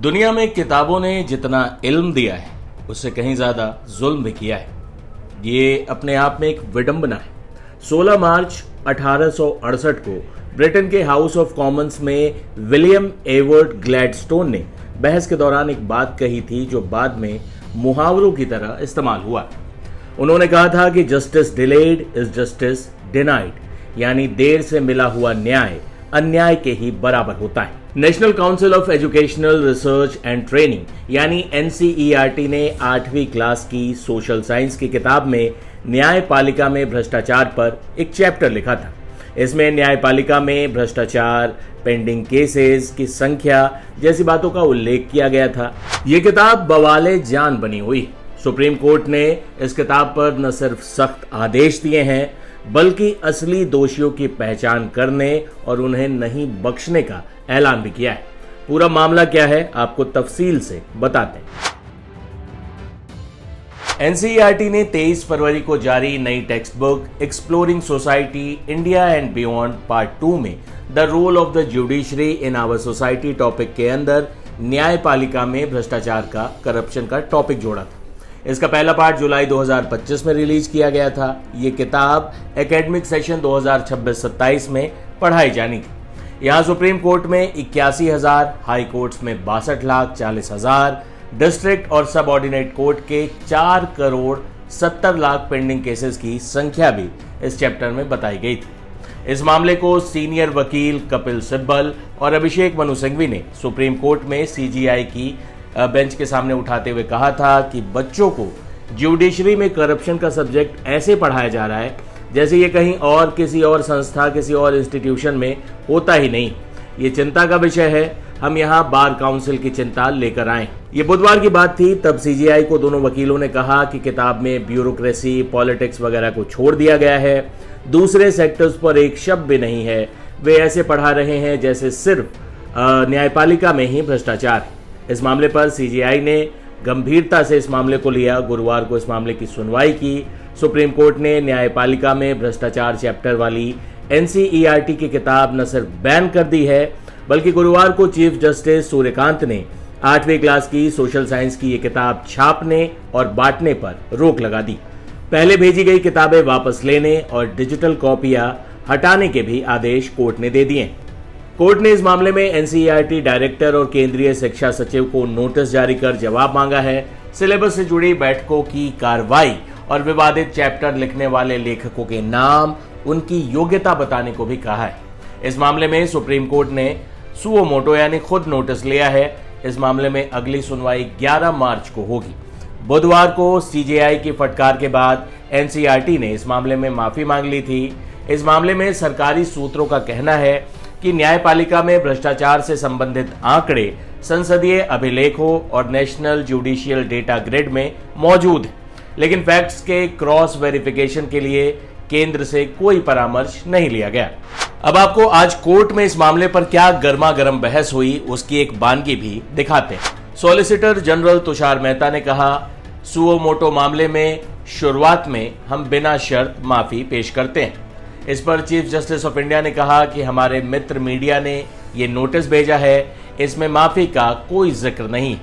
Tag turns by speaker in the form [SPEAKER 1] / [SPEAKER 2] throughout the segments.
[SPEAKER 1] दुनिया में किताबों ने जितना इल्म दिया है उससे कहीं ज्यादा जुल्म भी किया है। ये अपने आप में एक विडंबना है। 16 मार्च 1868 को ब्रिटेन के हाउस ऑफ कॉमन्स में विलियम एवर्ड ग्लैडस्टोन ने बहस के दौरान एक बात कही थी जो बाद में मुहावरों की तरह इस्तेमाल हुआ। उन्होंने कहा था कि justice delayed is justice denied, यानी देर से मिला हुआ न्याय अन्याय के ही बराबर होता है। National council of educational research and training यानी NCERT ने 8वीं क्लास की सोशल साइंस की किताब में न्यायपालिका में भ्रष्टाचार पर एक चैप्टर लिखा था। इसमें न्यायपालिका में भ्रष्टाचार, पेंडिंग केसेस की संख्या जैसी बातों का उल्लेख किया गया था। ये किताब बवाले जान बनी हुई। सुप्रीम कोर्ट ने इस किताब पर न सिर्फ सख्त आदेश दिए हैं बल्कि असली दोषियों की पहचान करने और उन्हें नहीं बख्शने का ऐलान भी किया है। पूरा मामला क्या है आपको तफसील से बताते हैं। NCERT ने 23 फरवरी को जारी नई text book exploring society India and beyond part 2 में the role of the judiciary in our society topic के अंदर न्यायपालिका में भ्रष्टाचार का, करप्शन का टॉपिक जोड़ा था। इसका पहला पार्ट जुलाई 2025 में रिलीज किया गया था। ये किताब एकेडमिक सेशन 2026-27 में पढ़ाई जानी थी। यहाँ सुप्रीम कोर्ट में 81,000, हाई कोर्ट्स में 62,40,000, डिस्ट्रिक्ट और सब ऑर्डिनेट कोर्ट के 4,70,00,000 पेंडिंग केसेस की संख्या भी इस चैप्टर में बताई गई थी। इस मामले को सीनियर वकील कपिल सिब्बल और अभिषेक मनु सिंघवी ने सुप्रीम कोर्ट में CJI की बेंच के सामने उठाते हुए कहा था कि बच्चों को जुडिशरी में करप्शन का सब्जेक्ट ऐसे पढ़ाया जा रहा है जैसे ये कहीं और किसी और संस्था, किसी और इंस्टीट्यूशन में होता ही नहीं। ये चिंता का विषय है। हम यहाँ बार काउंसिल की चिंता लेकर आए। ये बुधवार की बात थी। तब CJI को दोनों वकीलों ने कहा कि किताब में ब्यूरोक्रेसी, पॉलिटिक्स वगैरह को छोड़ दिया गया है। दूसरे सेक्टर्स पर एक शब्द भी नहीं है। वे ऐसे पढ़ा रहे हैं जैसे सिर्फ न्यायपालिका में ही भ्रष्टाचार है। इस मामले पर CJI ने गंभीरता से इस मामले को लिया। गुरुवार को इस मामले की सुनवाई की। सुप्रीम कोर्ट ने न्यायपालिका में भ्रष्टाचार चैप्टर वाली NCERT की किताब न सिर्फ बैन कर दी है बल्कि गुरुवार को चीफ जस्टिस सूर्यकांत ने 8वीं क्लास की सोशल साइंस की ये किताब छापने और बांटने पर रोक लगा दी। पहले भेजी गई किताबें वापस लेने और डिजिटल कॉपियां हटाने के भी आदेश कोर्ट ने दे दिए। कोर्ट ने इस मामले में NCERT डायरेक्टर और केंद्रीय शिक्षा सचिव को नोटिस जारी कर जवाब मांगा है। सिलेबस से जुड़ी बैठकों की कार्रवाई और विवादित चैप्टर लिखने वाले लेखकों के नाम, उनकी योग्यता बताने को भी कहा है। इस मामले में सुप्रीम कोर्ट ने सुओ मोटो यानी खुद नोटिस लिया है। इस मामले में अगली सुनवाई 11 मार्च को होगी। बुधवार को CJI की फटकार के बाद NCERT ने इस मामले में माफी मांग ली थी। इस मामले में सरकारी सूत्रों का कहना है कि न्यायपालिका में भ्रष्टाचार से संबंधित आंकड़े संसदीय अभिलेखों और नेशनल जुडिशियल डेटा ग्रिड में मौजूद है, लेकिन फैक्ट्स के क्रॉस वेरिफिकेशन के लिए केंद्र से कोई परामर्श नहीं लिया गया। अब आपको आज कोर्ट में इस मामले पर क्या गर्मा गर्म बहस हुई उसकी एक बानगी भी दिखाते हैं। सॉलिसिटर जनरल तुषार मेहता ने कहा, सुओ मोटो मामले में शुरुआत में हम बिना शर्त माफी पेश करते हैं। इस पर चीफ जस्टिस ऑफ इंडिया ने कहा कि हमारे मित्र मीडिया ने ये नोटिस भेजा है, इसमें माफी का कोई जिक्र नहीं।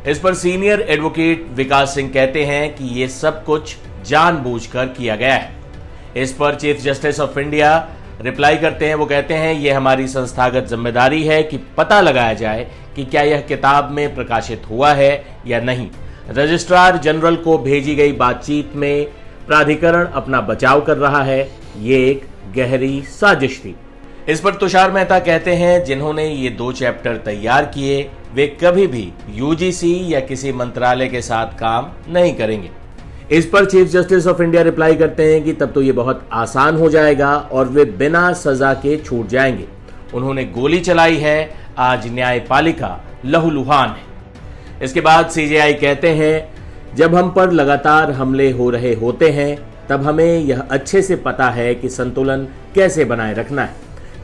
[SPEAKER 1] इस पर सीनियर एडवोकेट विकास सिंह कहते हैं कि ये सब कुछ जानबूझकर किया गया है। इस पर chief justice of India reply करते हैं। वो कहते हैं ये हमारी संस्थागत जिम्मेदारी है कि पता लगाया जाए कि क्या यह किताब में प्रकाशित हुआ है या नहीं। रजिस्ट्रार जनरल को भेजी गई बातचीत में प्राधिकरण अपना बचाव कर रहा है। ये एक गहरी साजिश थी। इस पर तुषार मेहता कहते हैं जिन्होंने ये 2 चैप्टर तैयार किए वे कभी भी UGC या किसी मंत्रालय के साथ काम नहीं करेंगे। इस पर chief justice of India reply करते हैं कि तब तो ये बहुत आसान हो जाएगा और वे बिना सजा के छूट जाएंगे। उन्होंने गोली चलाई है, आज न्यायपालिका लहूलुहान है। इसके बाद CJI कहते हैं जब हम पर लगातार हमले हो रहे होते हैं तब हमें यह अच्छे से पता है कि संतुलन कैसे बनाए रखना है।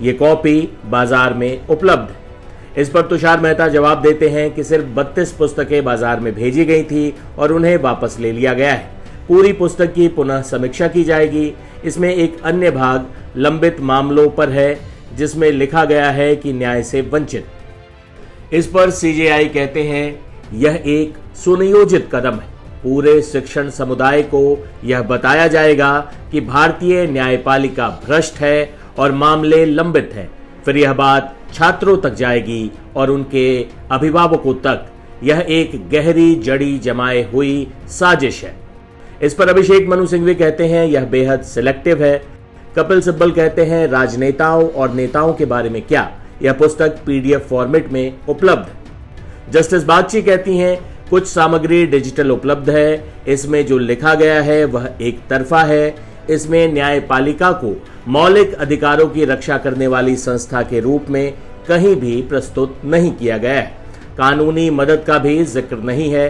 [SPEAKER 1] ये कॉपी बाजार में उपलब्ध है। इस पर तुषार मेहता जवाब देते हैं कि सिर्फ 32 पुस्तकें बाजार में भेजी गई थी और उन्हें वापस ले लिया गया है। पूरी पुस्तक की पुनः समीक्षा की जाएगी। इसमें एक अन्य भाग लंबित मामलों पर है जिसमें लिखा गया है कि न्याय से वंचित। इस पर सीजेआई कहते हैं यह एक सुनियोजित कदम है। पूरे शिक्षण समुदाय को यह बताया जाएगा कि भारतीय न्यायपालिका भ्रष्ट है और मामले लंबित हैं। फिर यह बात छात्रों तक जाएगी और उनके अभिभावकों तक। यह एक गहरी जड़ी जमाए हुई साजिश है। इस पर अभिषेक मनु सिंघवी कहते हैं यह बेहद सिलेक्टिव है। कपिल सिब्बल कहते हैं राजनेताओं और नेताओं के बारे में क्या, यह पुस्तक पीडीएफ फॉर्मेट में उपलब्ध है। जस्टिस बागची कहती हैं कुछ सामग्री डिजिटल उपलब्ध है। इसमें जो लिखा गया है वह एक तरफा है। इसमें न्यायपालिका को मौलिक अधिकारों की रक्षा करने वाली संस्था के रूप में कहीं भी प्रस्तुत नहीं किया गया है। कानूनी मदद का भी जिक्र नहीं है।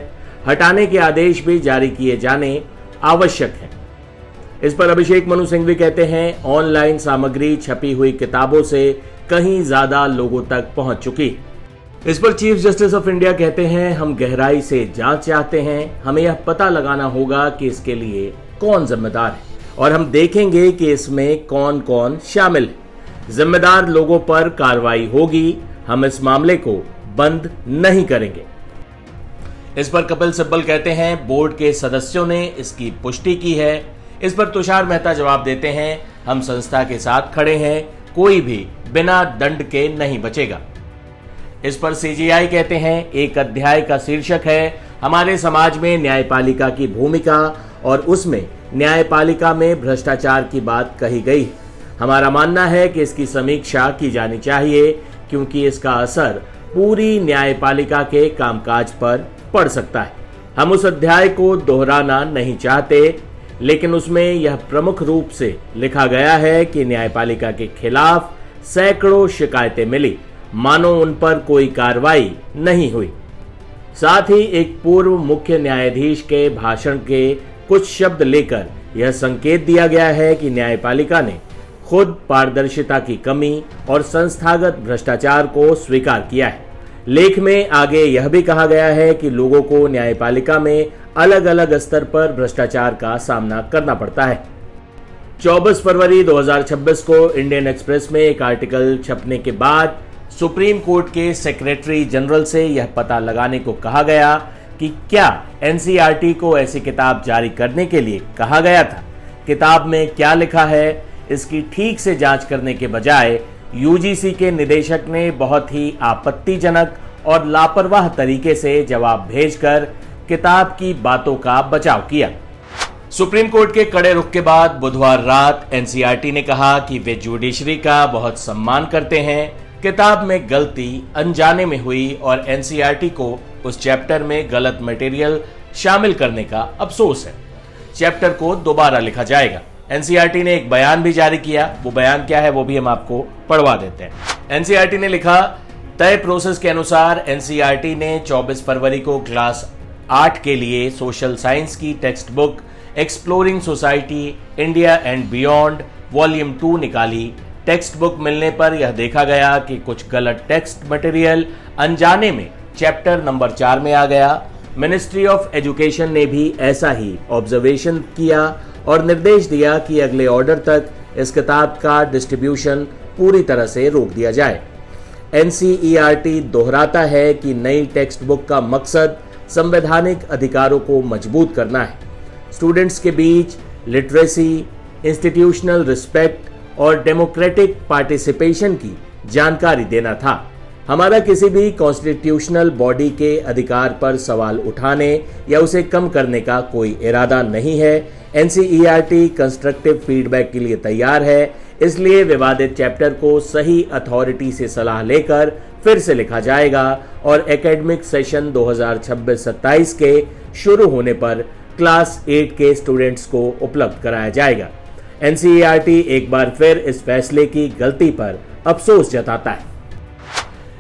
[SPEAKER 1] हटाने के आदेश भी जारी किए जाने आवश्यक है। इस पर अभिषेक मनु सिंघवी कहते हैं ऑनलाइन सामग्री छपी हुई किताबों से कहीं ज्यादा लोगों तक पहुंच चुकी है। इस पर चीफ जस्टिस ऑफ इंडिया कहते हैं हम गहराई से जांच चाहते हैं। हमें यह पता लगाना होगा कि इसके लिए कौन जिम्मेदार है और हम देखेंगे कि इसमें कौन कौन शामिल है। जिम्मेदार लोगों पर कार्रवाई होगी। हम इस मामले को बंद नहीं करेंगे। इस पर कपिल सिब्बल कहते हैं बोर्ड के सदस्यों ने इसकी पुष्टि की है। इस पर तुषार मेहता जवाब देते हैं हम संस्था के साथ खड़े हैं। कोई भी बिना दंड के नहीं बचेगा। इस पर सीजीआई कहते हैं एक अध्याय का शीर्षक है हमारे समाज में न्यायपालिका की भूमिका और उसमें न्यायपालिका में भ्रष्टाचार की बात कही गई। हमारा मानना है कि इसकी समीक्षा की जानी चाहिए क्योंकि इसका असर पूरी न्यायपालिका के कामकाज पर पड़ सकता है। हम उस अध्याय को दोहराना नहीं चाहते, लेकिन उसमें यह प्रमुख रूप से लिखा गया है कि न्यायपालिका के खिलाफ सैकड़ों शिकायतें मिली, मानो उन पर कोई कार्रवाई नहीं हुई। साथ ही एक पूर्व मुख्य न्यायाधीश के भाषण के कुछ शब्द लेकर यह संकेत दिया गया है कि न्यायपालिका ने खुद पारदर्शिता की कमी और संस्थागत भ्रष्टाचार को स्वीकार किया है। लेख में आगे यह भी कहा गया है कि लोगों को न्यायपालिका में अलग अलग स्तर पर भ्रष्टाचार का सामना करना पड़ता है। 24 फरवरी 2026 को इंडियन एक्सप्रेस में एक आर्टिकल छपने के बाद सुप्रीम कोर्ट के सेक्रेटरी जनरल से यह पता लगाने को कहा गया कि क्या एनसीईआरटी को ऐसी किताब जारी करने के लिए कहा गया था। किताब में क्या लिखा है इसकी ठीक से जांच करने के बजाय यूजीसी के निदेशक ने बहुत ही आपत्तिजनक और लापरवाह तरीके से जवाब भेजकर किताब की बातों का बचाव किया। सुप्रीम कोर्ट के कड़े रुख के बाद बुधवार रात एनसीईआरटी ने कहा कि वे जुडिशरी का बहुत सम्मान करते हैं। किताब में गलती अनजाने में हुई और एनसीईआरटी को उस चैप्टर में गलत मटेरियल शामिल करने का अफसोस है। चैप्टर को दोबारा लिखा जाएगा। एनसीईआरटी ने एक बयान भी जारी किया। वो बयान क्या है वो भी हम आपको पढ़वा देते हैं। एनसीईआरटी ने लिखा तय प्रोसेस के अनुसार एनसीईआरटी ने 24 फरवरी को क्लास 8 के लिए सोशल साइंस की text book exploring society India and beyond volume 2 निकाली। टेक्स्ट बुक मिलने पर यह देखा गया कि कुछ गलत टेक्स्ट मटेरियल अनजाने में चैप्टर नंबर 4 में आ गया। मिनिस्ट्री ऑफ एजुकेशन ने भी ऐसा ही ऑब्जर्वेशन किया और निर्देश दिया कि अगले ऑर्डर तक इस किताब का डिस्ट्रीब्यूशन पूरी तरह से रोक दिया जाए। एनसीईआरटी दोहराता है कि नई टेक्स्ट बुक का मकसद संवैधानिक अधिकारों को मजबूत करना है, स्टूडेंट्स के बीच लिटरेसी, इंस्टीट्यूशनल रिस्पेक्ट और डेमोक्रेटिक पार्टिसिपेशन की जानकारी देना था। हमारा किसी भी कॉन्स्टिट्यूशनल बॉडी के अधिकार पर सवाल उठाने या उसे कम करने का कोई इरादा नहीं है। एनसीईआरटी कंस्ट्रक्टिव फीडबैक के लिए तैयार है, इसलिए विवादित चैप्टर को सही अथॉरिटी से सलाह लेकर फिर से लिखा जाएगा और एकेडमिक सेशन 2026-27 के शुरू होने पर क्लास 8 के स्टूडेंट्स को उपलब्ध कराया जाएगा। एनसीईआरटी एक बार फिर इस फैसले की गलती पर अफसोस जताता है।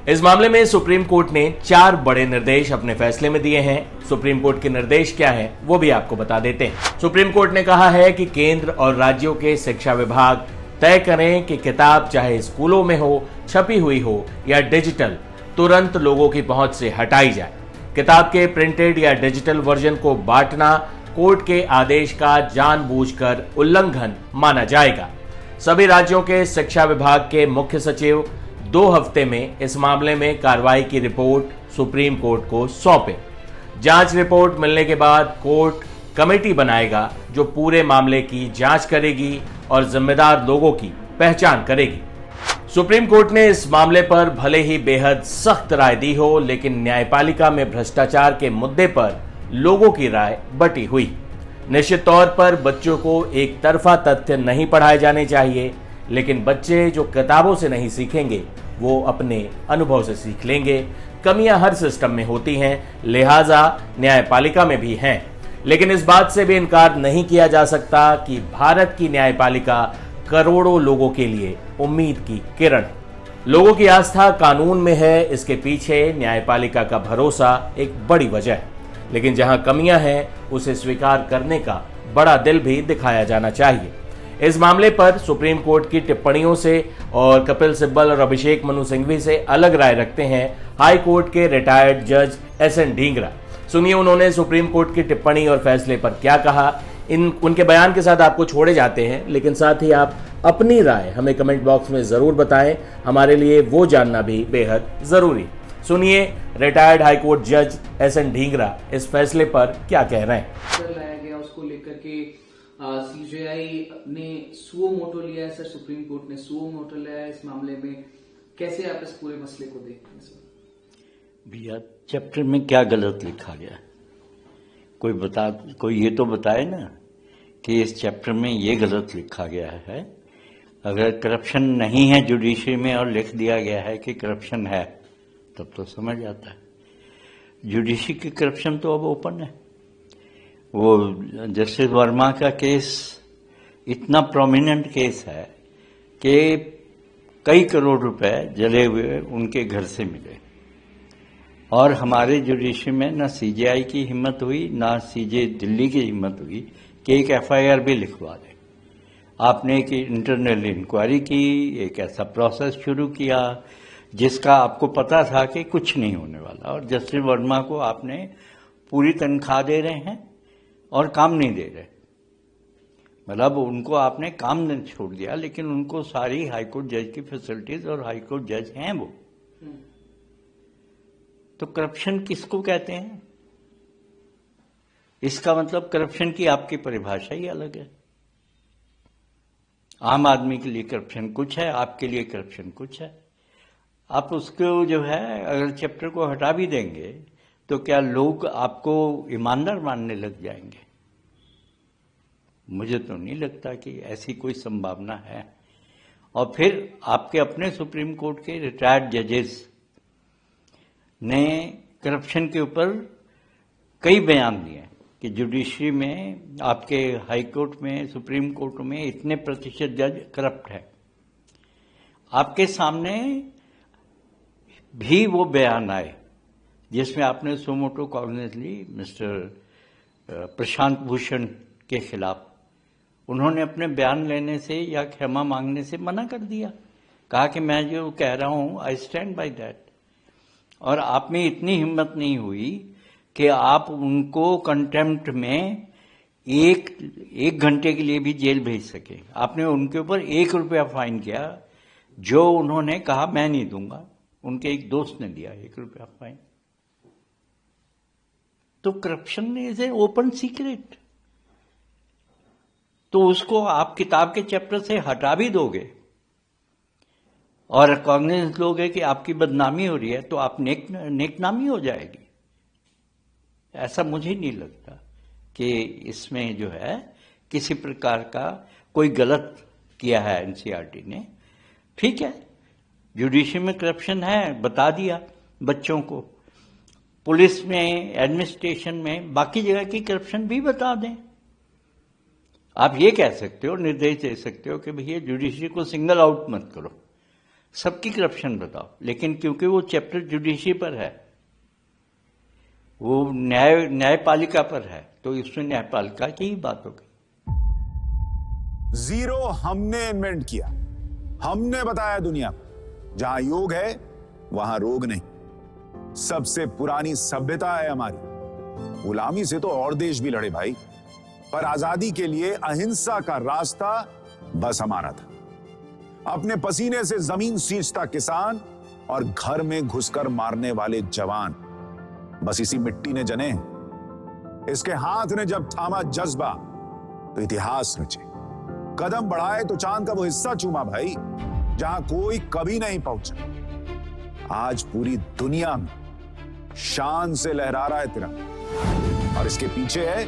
[SPEAKER 1] इस मामले में सुप्रीम कोर्ट ने 4 बड़े निर्देश अपने फैसले में दिए हैं। सुप्रीम कोर्ट के निर्देश क्या है वो भी आपको बता देते हैं। सुप्रीम कोर्ट ने कहा है कि केंद्र और राज्यों के शिक्षा विभाग तय करें कि किताब चाहे स्कूलों में हो, छपी हुई हो या डिजिटल, तुरंत लोगों की पहुंच से हटाई जाए। किताब के प्रिंटेड या डिजिटल वर्जन को बांटना कोर्ट के आदेश का जानबूझकर उल्लंघन माना जाएगा। सभी राज्यों के शिक्षा विभाग के मुख्य सचिव 2 हफ्ते में इस मामले में कार्रवाई की रिपोर्ट सुप्रीम कोर्ट को सौंपे। जांच रिपोर्ट मिलने के बाद कोर्ट कमेटी बनाएगा जो पूरे मामले की जांच करेगी और जिम्मेदार लोगों की पहचान करेगी। सुप्रीम कोर्ट ने इस मामले पर भले ही बेहद सख्त राय दी हो, लेकिन न्यायपालिका में भ्रष्टाचार के मुद्दे पर लोगों की राय बटी हुई। निश्चित तौर पर बच्चों को एक तरफा तथ्य नहीं पढ़ाए जाने चाहिए, लेकिन बच्चे जो किताबों से नहीं सीखेंगे वो अपने अनुभव से सीख लेंगे। कमियां हर सिस्टम में होती हैं, लिहाजा न्यायपालिका में भी हैं, लेकिन इस बात से भी इनकार नहीं किया जा सकता कि भारत की न्यायपालिका करोड़ों लोगों के लिए उम्मीद की किरण। लोगों की आस्था कानून में है, इसके पीछे न्यायपालिका का भरोसा एक बड़ी वजह है। लेकिन जहां कमियां हैं उसे स्वीकार करने का बड़ा दिल भी दिखाया जाना चाहिए। इस मामले पर सुप्रीम कोर्ट की टिप्पणियों से और कपिल सिब्बल और अभिषेक मनु सिंघवी से अलग राय रखते हैं हाई कोर्ट के रिटायर्ड जज एस.एन. ढींगरा। सुनिए उन्होंने सुप्रीम कोर्ट की टिप्पणी और फैसले पर क्या कहा। उनके बयान के साथ आपको छोड़े जाते हैं, लेकिन साथ ही आप अपनी राय हमें कमेंट बॉक्स में जरूर बताएं, हमारे लिए वो जानना भी बेहद जरूरी। सुनिए रिटायर्ड हाईकोर्ट जज एस.एन. ढींगरा इस फैसले पर क्या कह रहे हैं।
[SPEAKER 2] लाया गया उसको लेकर के सीजेआई ने सुओ मोटो लिया है सर, सुप्रीम कोर्ट ने सुओ मोटो लिया है इस मामले में, कैसे आप इस पूरे मसले को देखते हैं सर?
[SPEAKER 3] भैया चैप्टर में क्या गलत लिखा गया, कोई ये तो बताए ना कि इस चैप्टर में ये गलत लिखा गया है। अगर करप्शन नहीं है जुडिशरी में और लिख दिया गया है कि करप्शन है, तब तो समझ आता है। जुडिशरी की करप्शन तो अब ओपन है। वो जस्टिस वर्मा का केस इतना प्रोमिनेंट केस है कि कई करोड़ रुपए जले हुए उनके घर से मिले, और हमारे जुडिशरी में ना सीजेआई की हिम्मत हुई ना सीजे दिल्ली की हिम्मत हुई कि एक एफआईआर भी लिखवा दें। आपने एक इंटरनल इंक्वायरी की, एक ऐसा प्रोसेस शुरू किया जिसका आपको पता था कि कुछ नहीं होने वाला, और जस्टिस वर्मा को आपने पूरी तनख्वाह दे रहे हैं और काम नहीं दे रहे। मतलब उनको आपने काम नहीं छोड़ दिया, लेकिन उनको सारी हाईकोर्ट जज की फैसिलिटीज, और हाईकोर्ट जज हैं वो। तो करप्शन किसको कहते हैं? इसका मतलब करप्शन की आपकी परिभाषा ही अलग है। आम आदमी के लिए करप्शन कुछ है, आपके लिए करप्शन कुछ है। आप उसको जो है अगर चैप्टर को हटा भी देंगे तो क्या लोग आपको ईमानदार मानने लग जाएंगे? मुझे तो नहीं लगता कि ऐसी कोई संभावना है। और फिर आपके अपने सुप्रीम कोर्ट के रिटायर्ड जजेस ने करप्शन के ऊपर कई बयान दिए कि जुडिशरी में, आपके हाई कोर्ट में, सुप्रीम कोर्ट में इतने प्रतिशत जज करप्ट है। आपके सामने भी वो बयान आए जिसमें आपने सुमोटो कॉग्निज ली मिस्टर प्रशांत भूषण के खिलाफ। उन्होंने अपने बयान लेने से या क्षमा मांगने से मना कर दिया, कहा कि मैं जो कह रहा हूं आई स्टैंड बाय दैट। और आप में इतनी हिम्मत नहीं हुई कि आप उनको कंटेम्प्ट में एक घंटे के लिए भी जेल भेज सके। आपने उनके ऊपर ₹1 फाइन किया, जो उन्होंने कहा मैं नहीं दूंगा। उनके एक दोस्त ने दिया ₹1 फाइन। तो corruption is a open secret. तो उसको आप किताब के चैप्टर से हटा भी दोगे और कॉग्निजेंस लोगे कि आपकी बदनामी हो रही है, तो आप नेकनामी हो जाएगी। ऐसा मुझे नहीं लगता कि इसमें जो है किसी प्रकार का कोई गलत किया है एनसीईआरटी ने। ठीक है, जुडिशरी में करप्शन है, बता दिया बच्चों को। पुलिस में, एडमिनिस्ट्रेशन में, बाकी जगह की करप्शन भी बता दें। आप ये कह सकते हो, निर्देश दे सकते हो कि भैया जुडिशरी को सिंगल आउट मत करो, सबकी करप्शन बताओ। लेकिन क्योंकि वो चैप्टर जुडिशरी पर है, वो न्यायपालिका पर है, तो इसमें न्यायपालिका की ही बात होगी।
[SPEAKER 4] जीरो हमने इन्वेंट किया, हमने बताया दुनिया को, जहां योग है वहां रोग नहीं। सबसे पुरानी सभ्यता है हमारी। गुलामी से तो और देश भी लड़े भाई, पर आजादी के लिए अहिंसा का रास्ता बस हमारा था। अपने पसीने से जमीन सींचता किसान और घर में घुसकर मारने वाले जवान, बस इसी मिट्टी ने जने। इसके हाथ ने जब थामा जज्बा तो इतिहास रचे। कदम बढ़ाए तो चांद का वो हिस्सा चूमा भाई जहां कोई कभी नहीं पहुंचा। आज पूरी दुनिया में शान से लहरा रहा है तिरंगा, और इसके पीछे है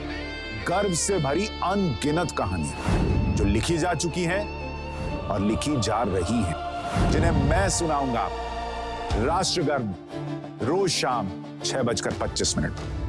[SPEAKER 4] गर्व से भरी अनगिनत कहानियां जो लिखी जा चुकी हैं और लिखी जा रही हैं, जिन्हें मैं सुनाऊंगा राष्ट्रगर्व रोज शाम 6:25 पर।